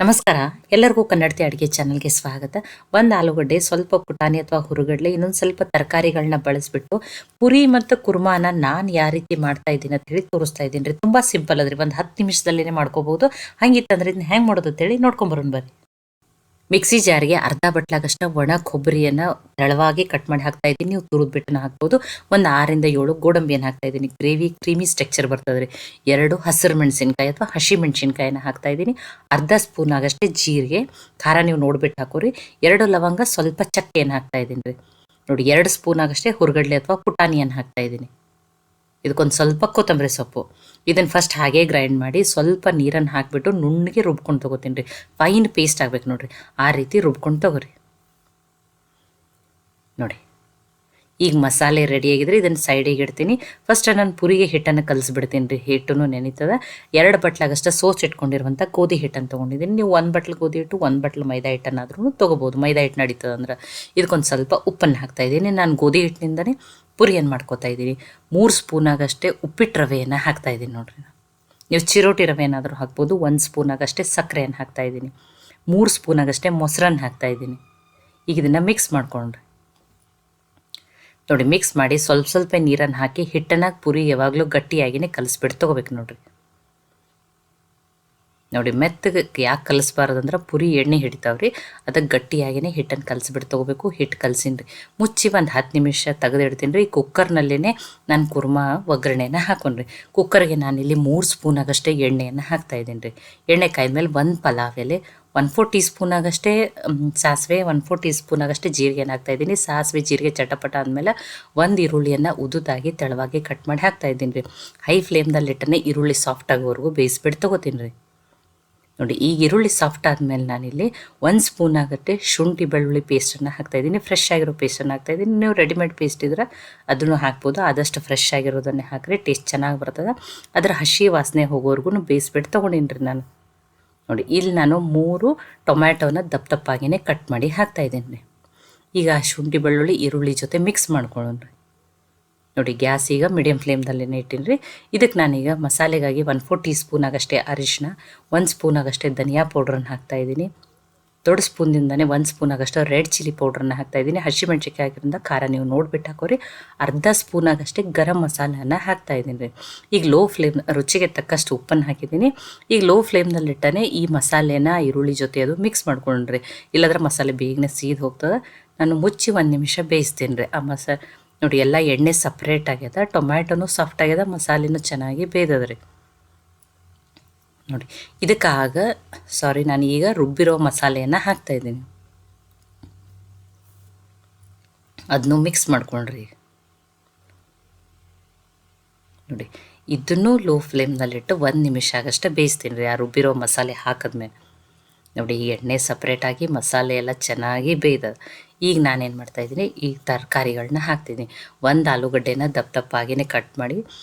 ನಮಸ್ಕಾರ. ಎಲ್ಲರಿಗೂ ಕನ್ನಡತಿ ಅಡುಗೆ ಚಾನಲ್ಗೆ ಸ್ವಾಗತ. ಒಂದು ಆಲೂಗಡ್ಡೆ, ಸ್ವಲ್ಪ ಪುಟಾಣಿ ಅಥವಾ ಹುರುಗಡ್ಲೆ, ಇನ್ನೊಂದು ಸ್ವಲ್ಪ ತರಕಾರಿಗಳನ್ನ ಬಳಸಿಬಿಟ್ಟು ಪುರಿ ಮತ್ತು ಕುರ್ಮಾನ ನಾನು ಯಾವ ರೀತಿ ಮಾಡ್ತಾ ಇದ್ದೀನಿ ಅಂತ ಹೇಳಿ ತೋರಿಸ್ತಾ ಇದ್ದೀನಿ ರೀ. ತುಂಬ ಸಿಂಪಲ್ ಅದ್ರಿ, ಒಂದು 10 ನಿಮಿಷದಲ್ಲೇ ಮಾಡ್ಕೋಬಹುದು. ಹಂಗಿತ್ತಂದ್ರೆ ಇದನ್ನ ಹೆಂಗೆ ಮಾಡೋದು ಅಂತೇಳಿ ನೋಡ್ಕೊಂಬರೋಣ ಬರ್ರಿ. ಮಿಕ್ಸಿ ಜಾರಿಗೆ ಅರ್ಧ ಬಟ್ಲಾಗಷ್ಟ ಒಣ ಕೊಬ್ಬರಿಯನ್ನು ತೆಳವಾಗಿ ಕಟ್ ಮಾಡಿ ಹಾಕ್ತಾ ಇದ್ದೀನಿ. ನೀವು ತುರಿದ್ಬಿಟ್ಟನ್ನ ಹಾಕ್ಬೋದು. ಒಂದು 6ರಿಂದ 7 ಗೋಡಂಬಿಯನ್ನು ಹಾಕ್ತಾ ಇದ್ದೀನಿ. ಗ್ರೇವಿ ಕ್ರೀಮಿ ಸ್ಟ್ರಕ್ಚರ್ ಬರ್ತದೆ ರೀ. 2 ಹಸಿರು ಮೆಣಸಿನ್ಕಾಯಿ ಅಥವಾ ಹಸಿ ಮೆಣಸಿನ್ಕಾಯಿನ ಹಾಕ್ತಾ ಇದ್ದೀನಿ. ಅರ್ಧ ಸ್ಪೂನ್ ಆಗಷ್ಟೇ ಜೀರಿಗೆ, ಖಾರ ನೀವು ನೋಡ್ಬಿಟ್ಟು ಹಾಕೋರಿ. 2 ಲವಂಗ, ಸ್ವಲ್ಪ ಚಕ್ಕೆಯನ್ನು ಹಾಕ್ತಾ ಇದ್ದೀನಿ ರೀ. ನೋಡಿ, 2 ಸ್ಪೂನ್ ಆಗಷ್ಟೇ ಹುರುಗಡ್ಲೆ ಅಥವಾ ಪುಟಾಣಿಯನ್ನು ಹಾಕ್ತಾ ಇದ್ದೀನಿ. ಇದಕ್ಕೊಂದು ಸ್ವಲ್ಪ ಕೊತ್ತಂಬರಿ ಸೊಪ್ಪು. ಇದನ್ನು ಫಸ್ಟ್ ಹಾಗೆ ಗ್ರೈಂಡ್ ಮಾಡಿ ಸ್ವಲ್ಪ ನೀರನ್ನು ಹಾಕಿಬಿಟ್ಟು ನುಣ್ಣಗೆ ರುಬ್ಕೊಂಡು ತೊಗೋತೀನಿ ರೀ. ಫೈನ್ ಪೇಸ್ಟ್ ಆಗ್ಬೇಕು ನೋಡಿರಿ, ಆ ರೀತಿ ರುಬ್ಕೊಂಡು ತೊಗೋರಿ. ನೋಡಿ, ಈಗ ಮಸಾಲೆ ರೆಡಿಯಾಗಿದ್ರೆ ಇದನ್ನು ಸೈಡಿಗೆ ಇಡ್ತೀನಿ. ಫಸ್ಟ್ ನಾನು ಪುರಿಗೆ ಹಿಟ್ಟನ್ನು ಕಲಿಸ್ಬಿಡ್ತೀನಿ ರೀ. ಹಿಟ್ಟನ್ನು ನೆನೀತದ. 2 ಬಟ್ಲಾಗಷ್ಟು ಸೋಚ್ ಇಟ್ಕೊಂಡಿರುವಂಥ ಗೋಧಿ ಹಿಟ್ಟನ್ನು ತೊಗೊಂಡಿದ್ದೀನಿ. ನೀವು 1 ಬಟ್ಲು ಗೋಧಿ ಹಿಟ್ಟು, 1 ಬಟ್ಲು ಮೈದಾ ಹಿಟ್ಟನ್ನಾದ್ರೂ ತೊಗೋಬೋದು. ಮೈದಾ ಹಿಟ್ಟು ನಡೀತದೆ ಅಂದ್ರೆ. ಇದಕ್ಕೊಂದು ಸ್ವಲ್ಪ ಉಪ್ಪನ್ನು ಹಾಕ್ತಾಯಿದ್ದೀನಿ. ನಾನು ಗೋಧಿ ಹಿಟ್ಟಿನಿಂದನೇ ಪುರಿಯನ್ನು ಮಾಡ್ಕೋತಾ ಇದ್ದೀನಿ. 3 ಸ್ಪೂನ್ ಆಗಷ್ಟೇ ಉಪ್ಪಿಟ್ಟು ರವೆಯನ್ನು ಹಾಕ್ತಾಯಿದ್ದೀನಿ ನೋಡಿರಿ. ನೀವು ಚಿರೋಟಿ ರವೆ ಏನಾದರೂ ಹಾಕ್ಬೋದು. 1 ಸ್ಪೂನ್ ಆಗಷ್ಟೇ ಸಕ್ಕರೆಯನ್ನು ಹಾಕ್ತಾಯಿದ್ದೀನಿ. 3 ಸ್ಪೂನ್ ಆಗಷ್ಟೇ ಮೊಸರನ್ನು ಹಾಕ್ತಾಯಿದ್ದೀನಿ. ಈಗ ಇದನ್ನು ಮಿಕ್ಸ್ ಮಾಡ್ಕೊಂಡ್ರಿ. ನೋಡಿ, ಮಿಕ್ಸ್ ಮಾಡಿ ಸ್ವಲ್ಪ ನೀರನ್ನು ಹಾಕಿ ಹಿಟ್ಟನ್ನು ಪುರಿ ಯಾವಾಗಲೂ ಗಟ್ಟಿಯಾಗಿಯೇ ಕಲಿಸ್ಬಿಟ್ಟು ತೊಗೋಬೇಕು ನೋಡಿರಿ. ನೋಡಿ, ಮೆತ್ತಗೆ ಯಾಕೆ ಕಲಿಸ್ಬಾರ್ದು ಅಂದ್ರೆ ಪುರಿ ಎಣ್ಣೆ ಹಿಡಿತಾವ್ರಿ. ಅದಕ್ಕೆ ಗಟ್ಟಿಯಾಗಿಯೇ ಹಿಟ್ಟನ್ನು ಕಲಿಸ್ಬಿಟ್ಟು ತೊಗೋಬೇಕು. ಹಿಟ್ಟು ಕಲಸಿನಿ ರೀ. ಮುಚ್ಚಿ ಒಂದು 10 ನಿಮಿಷ ತೆಗೆದಿಡ್ತೀನಿ ರೀ. ಕುಕ್ಕರ್ನಲ್ಲೇ ನಾನು ಕುರ್ಮಾ ಒಗ್ಗರಣೆನ ಹಾಕೊಂಡ್ರಿ. ಕುಕ್ಕರ್ಗೆ ನಾನಿಲ್ಲಿ 3 ಸ್ಪೂನ್ ಆಗಷ್ಟೇ ಎಣ್ಣೆಯನ್ನು ಹಾಕ್ತಾಯಿದ್ದೀನಿ ರೀ. ಎಣ್ಣೆ ಕಾಯ್ದ್ಮೇಲೆ 1 ಪಲಾವ್ ಎಲೆ, 1/4 ಟೀ ಸ್ಪೂನ್ ಆಗಷ್ಟೇ ಸಾಸಿವೆ, 1/4 ಟೀ ಸ್ಪೂನ್ ಆಗಷ್ಟೇ ಜೀರಿಗೆನ ಹಾಕ್ತಾಯಿದ್ದೀನಿ. ಸಾಸಿವೆ ಜೀರಿಗೆ ಚಟಪಟ ಆದಮೇಲೆ 1 ಈರುಳ್ಳಿಯನ್ನು ಉದುದಾಗಿ ತೆಳವಾಗಿ ಕಟ್ ಮಾಡಿ ಹಾಕ್ತಾಯಿದ್ದೀನಿ ರೀ. ಹೈ ಫ್ಲೇಮ್ದಲ್ಲಿಟ್ಟನೆ ಈರುಳ್ಳಿ ಸಾಫ್ಟ್ ಆಗೋವರೆಗೂ ಬೇಯಿಸ್ಬಿಟ್ಟು ತೊಗೋತೀನಿ ರೀ. ನೋಡಿ, ಈಗ ಈರುಳ್ಳಿ ಸಾಫ್ಟ್ ಆದಮೇಲೆ ನಾನಿಲ್ಲಿ 1 ಸ್ಪೂನ್ ಆಗುತ್ತೆ ಶುಂಠಿ ಬೆಳ್ಳುಳ್ಳಿ ಪೇಸ್ಟನ್ನು ಹಾಕ್ತಾಯಿದ್ದೀನಿ. ಫ್ರೆಶ್ ಆಗಿರೋ ಪೇಸ್ಟನ್ನು ಹಾಕ್ತಾಯಿದ್ದೀನಿ. ನೀವು ರೆಡಿಮೇಡ್ ಪೇಸ್ಟ್ ಇದ್ರೆ ಅದನ್ನು ಹಾಕ್ಬೋದು. ಆದಷ್ಟು ಫ್ರೆಶ್ ಆಗಿರೋದನ್ನೇ ಹಾಕಿರಿ, ಟೇಸ್ಟ್ ಚೆನ್ನಾಗಿ ಬರ್ತದೆ. ಅದರ ಹಸಿ ವಾಸನೆ ಹೋಗೋವರೆಗೂ ಬೇಯಿಸ್ಬಿಟ್ಟು ತೊಗೊಂಡಿನಿ ರೀ ನಾನು. ನೋಡಿ, ಇಲ್ಲಿ ನಾನು 3 ಟೊಮ್ಯಾಟೋನ ದಪ್ಪಾಗಿಯೇ ಕಟ್ ಮಾಡಿ ಹಾಕ್ತಾಯಿದ್ದೀನಿ ರೀ. ಈಗ ಶುಂಠಿ ಬೆಳ್ಳುಳ್ಳಿ ಈರುಳ್ಳಿ ಜೊತೆ ಮಿಕ್ಸ್ ಮಾಡ್ಕೊಳ್ಳೋಣ ರೀ. ನೋಡಿ, ಗ್ಯಾಸ್ ಈಗ ಮೀಡಿಯಮ್ ಫ್ಲೇಮ್ದಲ್ಲೇ ಇಟ್ಟಿನಿ ರೀ. ಇದಕ್ಕೆ ನಾನೀಗ ಮಸಾಲೆಗಾಗಿ 1/4 ಟೀ ಸ್ಪೂನ್ ಆಗಷ್ಟೇ ಅರಿಶಿನ, 1 ಸ್ಪೂನ್ ಆಗಷ್ಟೇ ಧನಿಯಾ ಪೌಡ್ರನ್ನು ಹಾಕ್ತಾಯಿದ್ದೀನಿ. ದೊಡ್ಡ ಸ್ಪೂನಿಂದನೇ 1 ಸ್ಪೂನ್ ಆಗಷ್ಟು ರೆಡ್ ಚಿಲ್ಲಿ ಪೌಡ್ರನ್ನು ಹಾಕ್ತಾಯಿದ್ದೀನಿ. ಹಸಿಮೆಣ್ಸಿಕಾಯಿ ಆಗಿರೋದ್ರಿಂದ ಖಾರ ನೀವು ನೋಡಿಬಿಟ್ಟು ಹಾಕೋರಿ. ಅರ್ಧ ಸ್ಪೂನ್ ಆಗಷ್ಟೇ ಗರಂ ಮಸಾಲೆಯನ್ನು ಹಾಕ್ತಾಯಿದ್ದೀನಿ ರೀ. ಈಗ ಲೋ ಫ್ಲೇಮ್, ರುಚಿಗೆ ತಕ್ಕಷ್ಟು ಉಪ್ಪನ್ನು ಹಾಕಿದ್ದೀನಿ. ಈಗ ಲೋ ಫ್ಲೇಮ್ನಲ್ಲಿಟ್ಟನೆ ಈ ಮಸಾಲೆನ ಈರುಳ್ಳಿ ಜೊತೆ ಅದು ಮಿಕ್ಸ್ ಮಾಡ್ಕೊಂಡ್ರಿ. ಇಲ್ಲಾಂದ್ರೆ ಮಸಾಲೆ ಬೇಗನೆ ಸೀದು ಹೋಗ್ತದೆ. ನಾನು ಮುಚ್ಚಿ 1 ನಿಮಿಷ ಬೇಯಿಸ್ತೀನಿ ರೀ. ಆ ನೋಡಿ, ಎಲ್ಲ ಎಣ್ಣೆ ಸಪ್ರೇಟ್ ಆಗ್ಯದ, ಟೊಮ್ಯಾಟೊನೂ ಸಾಫ್ಟ್ ಆಗ್ಯದ, ಮಸಾಲೆನೂ ಚೆನ್ನಾಗಿ ಬೇಯ್ದದ ರೀ. ನೋಡಿ, ನಾನು ಈಗ ರುಬ್ಬಿರೋ ಮಸಾಲೆಯನ್ನು ಹಾಕ್ತಾಯಿದ್ದೀನಿ. ಅದನ್ನು ಮಿಕ್ಸ್ ಮಾಡ್ಕೊಂಡ್ರಿ. ನೋಡಿ, ಇದನ್ನು ಲೋ ಫ್ಲೇಮ್ನಲ್ಲಿಟ್ಟು 1 ನಿಮಿಷ ಆಗಷ್ಟೇ ಬೇಯಿಸ್ತೀನಿ ರೀ. ಆ ರುಬ್ಬಿರೋ ಮಸಾಲೆ ಹಾಕಿದ್ಮೇಲೆ ನೋಡಿ, ಈ ಎಣ್ಣೆ ಸಪ್ರೇಟಾಗಿ ಮಸಾಲೆ ಎಲ್ಲ ಚೆನ್ನಾಗಿ ಬೇಯ್ದದ. ಈಗ ನಾನೇನು ಮಾಡ್ತಾಯಿದ್ದೀನಿ, ಈ ತರಕಾರಿಗಳನ್ನ ಹಾಕ್ತಿದ್ದೀನಿ. 1 ಆಲೂಗಡ್ಡೆನ ದಪ್ಪಾಗಿಯೇ ಕಟ್ ಮಾಡಿ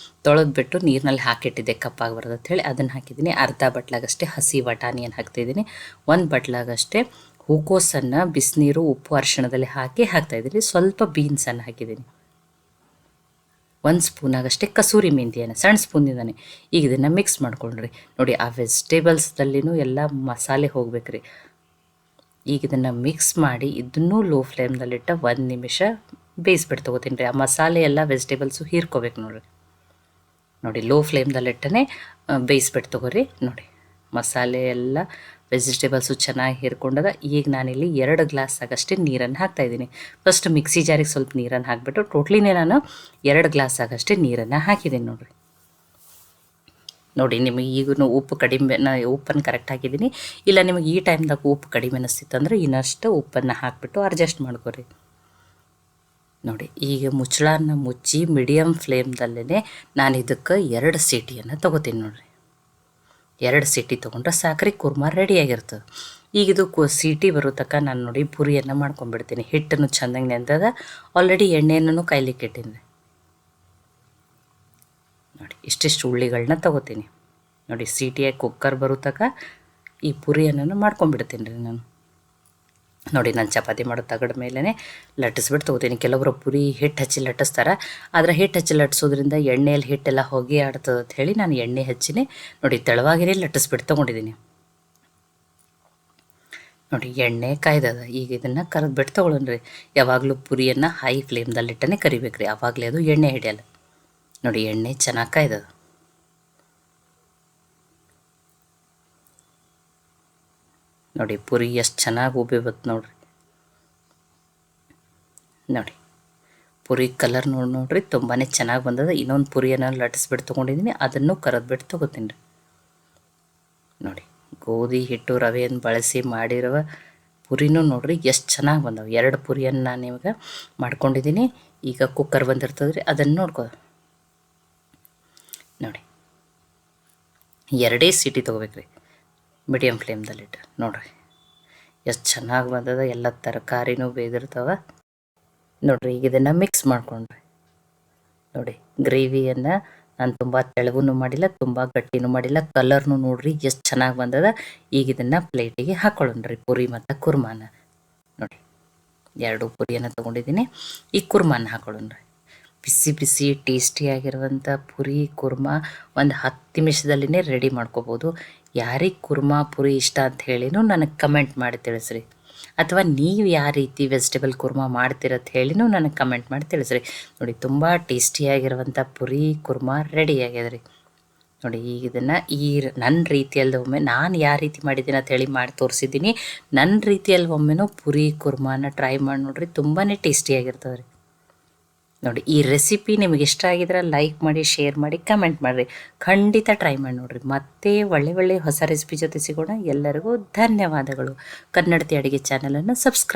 ತೊಳೆದ್ಬಿಟ್ಟು ನೀರಿನಲ್ಲಿ ಹಾಕಿಟ್ಟಿದ್ದೆ ಕಪ್ಪಾಗಿ ಬರೋದು ಹೇಳಿ ಅದನ್ನು ಹಾಕಿದ್ದೀನಿ. ಅರ್ಧ ಬಟ್ಲಾಗಷ್ಟೇ ಹಸಿ ಬಟಾಣಿಯನ್ನು ಹಾಕ್ತಿದ್ದೀನಿ. 1 ಬಟ್ಲಾಗಷ್ಟೇ ಹೂಕೋಸನ್ನು ಬಿಸಿನೀರು ಉಪ್ಪು ಅರಿಶಿಣದಲ್ಲಿ ಹಾಕಿ ಹಾಕ್ತಾಯಿದ್ದೀನಿ. ಸ್ವಲ್ಪ ಬೀನ್ಸನ್ನು ಹಾಕಿದ್ದೀನಿ. 1 ಸ್ಪೂನ್ ಆಗಷ್ಟೇ ಕಸೂರಿ ಮೆಂತ್ಯನ ಸಣ್ಣ ಸ್ಪೂನಿಂದಾನೆ. ಈಗ ಇದನ್ನು ಮಿಕ್ಸ್ ಮಾಡ್ಕೊಂಡ್ರಿ. ನೋಡಿ, ಆ ವೆಜಿಟೇಬಲ್ಸ್ದಲ್ಲಿನೂ ಎಲ್ಲ ಮಸಾಲೆ ಹೋಗ್ಬೇಕ್ರಿ. ಈಗ ಇದನ್ನು ಮಿಕ್ಸ್ ಮಾಡಿ ಇದನ್ನೂ ಲೋ ಫ್ಲೇಮ್ದಲ್ಲಿಟ್ಟು 1 ನಿಮಿಷ ಬೇಯಿಸ್ಬಿಟ್ಟು ತೊಗೋತೀನಿ ರೀ. ಆ ಮಸಾಲೆ ಎಲ್ಲ ವೆಜಿಟೇಬಲ್ಸು ಹೀರ್ಕೋಬೇಕು ನೋಡಿರಿ. ನೋಡಿ, ಲೋ ಫ್ಲೇಮ್ದಲ್ಲಿಟ್ಟನೆ ಬೇಯಿಸ್ಬಿಟ್ಟು ತೊಗೋರಿ. ನೋಡಿ, ಮಸಾಲೆ ಎಲ್ಲ ವೆಜಿಟೇಬಲ್ಸು ಚೆನ್ನಾಗಿ ಹೀರ್ಕೊಂಡದ. ಈಗ ನಾನಿಲ್ಲಿ 2 ಗ್ಲಾಸ್ ಆಗಷ್ಟೇ ನೀರನ್ನು ಹಾಕ್ತಾಯಿದ್ದೀನಿ. ಫಸ್ಟ್ ಮಿಕ್ಸಿ ಜಾರಿಗೆ ಸ್ವಲ್ಪ ನೀರನ್ನು ಹಾಕಿಬಿಟ್ಟು ಟೋಟ್ಲಿನೇ ನಾನು 2 ಗ್ಲಾಸ್ ಆಗಷ್ಟೇ ನೀರನ್ನು ಹಾಕಿದ್ದೀನಿ ನೋಡಿರಿ. ನೋಡಿ, ನಿಮಗೆ ಈಗೂ ಉಪ್ಪು ಕಡಿಮೆ, ಉಪ್ಪನ್ನು ಕರೆಕ್ಟ್ ಹಾಕಿದ್ದೀನಿ. ಇಲ್ಲ ನಿಮಗೆ ಈ ಟೈಮ್ದಾಗ ಉಪ್ಪು ಕಡಿಮೆ ಅನ್ನಿಸ್ತಿತ್ತಂದ್ರೆ ಇನ್ನಷ್ಟು ಉಪ್ಪನ್ನು ಹಾಕಿಬಿಟ್ಟು ಅಡ್ಜಸ್ಟ್ ಮಾಡ್ಕೊರಿ. ನೋಡಿ, ಈಗ ಮುಚ್ಚಳನ ಮುಚ್ಚಿ ಮೀಡಿಯಮ್ ಫ್ಲೇಮ್ದಲ್ಲೇ ನಾನು ಇದಕ್ಕೆ 2 ಸೀಟಿಯನ್ನು ತೊಗೋತೀನಿ ನೋಡಿರಿ. 2 ಸೀಟಿ ತೊಗೊಂಡ್ರೆ ಸಾಕ್ರಿ, ಕುರ್ಮಾ ರೆಡಿಯಾಗಿರ್ತದೆ. ಈಗ ಇದು ಸೀಟಿ ಬರೋ ತನಕ ನಾನು ನೋಡಿ ಪುರಿಯನ್ನು ಮಾಡ್ಕೊಂಡ್ಬಿಡ್ತೀನಿ. ಹಿಟ್ಟನ್ನು ಚೆಂದಾಗಿ ನೆಂದದ. ಆಲ್ರೆಡಿ ಎಣ್ಣೆಯನ್ನು ಕಾಯ್ಲಿಕ್ಕೆ ಇಟ್ಟಿನಿ. ನೋಡಿ, ಇಷ್ಟಿಷ್ಟು ಉಳ್ಳಿಗಳನ್ನ ತೊಗೋತೀನಿ. ನೋಡಿ, ಸೀಟಿಯಾಗಿ ಕುಕ್ಕರ್ ಬರೋ ತನಕ ಈ ಪುರಿಯನ್ನು ಮಾಡ್ಕೊಂಡ್ಬಿಡ್ತೀನಿ ರೀ ನಾನು. ನೋಡಿ, ನಾನು ಚಪಾತಿ ಮಾಡೋ ತಗಡ ಮೇಲೇ ಲಟ್ಟಿಸ್ಬಿಟ್ಟು ತೊಗೋತೀನಿ. ಕೆಲವೊಬ್ಬರು ಪುರಿ ಹಿಟ್ಟು ಹಚ್ಚಿ ಲಟ್ಟಿಸ್ತಾರೆ. ಆದರೆ ಹಿಟ್ಟು ಹಚ್ಚಿ ಲಟ್ಟಿಸೋದ್ರಿಂದ ಎಣ್ಣೆಯಲ್ಲಿ ಹಿಟ್ಟೆಲ್ಲ ಹೊಗೆ ಆಡ್ತದೆ ಅಂತ ಹೇಳಿ ನಾನು ಎಣ್ಣೆ ಹಚ್ಚಿನೇ ನೋಡಿ ತೆಳುವಾಗಿನೇ ಲಟ್ಟಿಸ್ಬಿಟ್ಟು ತೊಗೊಂಡಿದ್ದೀನಿ. ನೋಡಿ ಎಣ್ಣೆ ಕಾಯ್ದದ. ಈಗ ಇದನ್ನು ಕರೆದ್ಬಿಟ್ಟು ತೊಗೊಳನ್ರಿ. ಯಾವಾಗಲೂ ಪುರಿಯನ್ನು ಹೈ ಫ್ಲೇಮ್ದಲ್ಲಿಟ್ಟನೆ ಕರಿಬೇಕು ರೀ, ಆವಾಗಲೇ ಅದು ಎಣ್ಣೆ ಹಿಡಿಯಲ್ಲ. ನೋಡಿ ಎಣ್ಣೆ ಚೆನ್ನಾಗಿ ಕಾಯ್ದದ. ನೋಡಿ ಪುರಿ ಎಷ್ಟು ಚೆನ್ನಾಗಿ ಉಬ್ಬಿ ಬತ್ತು ನೋಡ್ರಿ. ನೋಡಿ ಪುರಿ ಕಲರ್ ನೋಡ್ರಿ ತುಂಬಾ ಚೆನ್ನಾಗಿ ಬಂದದ. ಇನ್ನೊಂದು ಪುರಿಯನ್ನು ಲಟ್ಟಿಸ್ಬಿಟ್ಟು ತೊಗೊಂಡಿದ್ದೀನಿ, ಅದನ್ನು ಕರೆದ್ಬಿಟ್ಟು ತೊಗೋತೀನಿ ರೀ. ನೋಡಿ ಗೋಧಿ ಹಿಟ್ಟು ರವೆಯನ್ನು ಬಳಸಿ ಮಾಡಿರುವ ಪುರಿನೂ ನೋಡ್ರಿ ಎಷ್ಟು ಚೆನ್ನಾಗಿ ಬಂದವು. 2 ಪುರಿಯನ್ನು ನಾನು ಇವಾಗ ಮಾಡ್ಕೊಂಡಿದ್ದೀನಿ. ಈಗ ಕುಕ್ಕರ್ ಬಂದಿರ್ತದೆ ರೀ, ಅದನ್ನು ನೋಡ್ಕೊ. ನೋಡಿ 2 ಸೀಟಿ ತೊಗೋಬೇಕು ರೀ, ಮೀಡಿಯಮ್ ಫ್ಲೇಮ್ದಲ್ಲಿಟ್ಟು. ನೋಡಿರಿ ಎಷ್ಟು ಚೆನ್ನಾಗಿ ಬಂದದ. ಎಲ್ಲ ತರಕಾರಿನೂ ಬೇಯ್ದಿರ್ತಾವೆ ನೋಡಿರಿ. ಈಗ ಇದನ್ನು ಮಿಕ್ಸ್ ಮಾಡ್ಕೊಂಡ್ರಿ. ನೋಡಿ ಗ್ರೇವಿಯನ್ನು ನಾನು ತುಂಬ ತೆಳುವೂ ಮಾಡಿಲ್ಲ, ತುಂಬ ಗಟ್ಟಿನೂ ಮಾಡಿಲ್ಲ. ಕಲರ್ನು ನೋಡ್ರಿ ಎಷ್ಟು ಚೆನ್ನಾಗಿ ಬಂದದ. ಈಗ ಇದನ್ನು ಪ್ಲೇಟಿಗೆ ಹಾಕೊಳ್ಳೋಣ್ರಿ, ಪುರಿ ಮತ್ತು ಕುರ್ಮಾನ. ನೋಡಿ 2 ಪುರಿಯನ್ನು ತೊಗೊಂಡಿದ್ದೀನಿ. ಈ ಕುರ್ಮಾನ ಹಾಕೊಳ್ಳೋಣ್ರಿ. ಬಿಸಿ ಬಿಸಿ ಟೇಸ್ಟಿಯಾಗಿರುವಂಥ ಪುರಿ ಕುರ್ಮಾ ಒಂದು 10 ನಿಮಿಷದಲ್ಲಿನೇ ರೆಡಿ ಮಾಡ್ಕೋಬೋದು. ಯಾರಿಗೆ ಕುರ್ಮಾ ಪುರಿ ಇಷ್ಟ ಅಂತ ಹೇಳಿನೂ ನನಗೆ ಕಮೆಂಟ್ ಮಾಡಿ ತಿಳಿಸ್ರಿ. ಅಥವಾ ನೀವು ಯಾವ ರೀತಿ ವೆಜಿಟೇಬಲ್ ಕುರ್ಮಾ ಮಾಡ್ತೀರಂತ ಹೇಳಿನೂ ನನಗೆ ಕಮೆಂಟ್ ಮಾಡಿ ತಿಳಿಸ್ರಿ. ನೋಡಿ ತುಂಬ ಟೇಸ್ಟಿಯಾಗಿರುವಂಥ ಪುರಿ ಕುರ್ಮಾ ರೆಡಿಯಾಗ್ಯದ ರೀ. ನೋಡಿ ಈಗ ಇದನ್ನು ನನ್ನ ರೀತಿಯಲ್ಲಿ ಒಮ್ಮೆ ನಾನು ಯಾವ ರೀತಿ ಮಾಡಿದ್ದೀನಿ ಅಂತ ಹೇಳಿ ಮಾಡಿ ತೋರಿಸಿದ್ದೀನಿ. ನನ್ನ ರೀತಿಯಲ್ಲಿ ಒಮ್ಮೆನೂ ಪುರಿ ಕುರ್ಮಾನ ಟ್ರೈ ಮಾಡಿ ನೋಡಿರಿ, ತುಂಬಾ ಟೇಸ್ಟಿಯಾಗಿರ್ತದೆ ರೀ. ನೋಡಿ ಈ ರೆಸಿಪಿ ನಿಮಗೆ ಇಷ್ಟ ಆಗಿದ್ರೆ ಲೈಕ್ ಮಾಡಿ, ಶೇರ್ ಮಾಡಿ, ಕಮೆಂಟ್ ಮಾಡಿರಿ. ಖಂಡಿತ ಟ್ರೈ ಮಾಡಿ ನೋಡಿರಿ. ಮತ್ತೆ ಒಳ್ಳೆ ಹೊಸ ರೆಸಿಪಿ ಜೊತೆ ಸಿಗೋಣ. ಎಲ್ಲರಿಗೂ ಧನ್ಯವಾದಗಳು. ಕನ್ನಡತಿ ಅಡುಗೆ ಚಾನಲನ್ನು ಸಬ್ಸ್ಕ್ರೈಬ್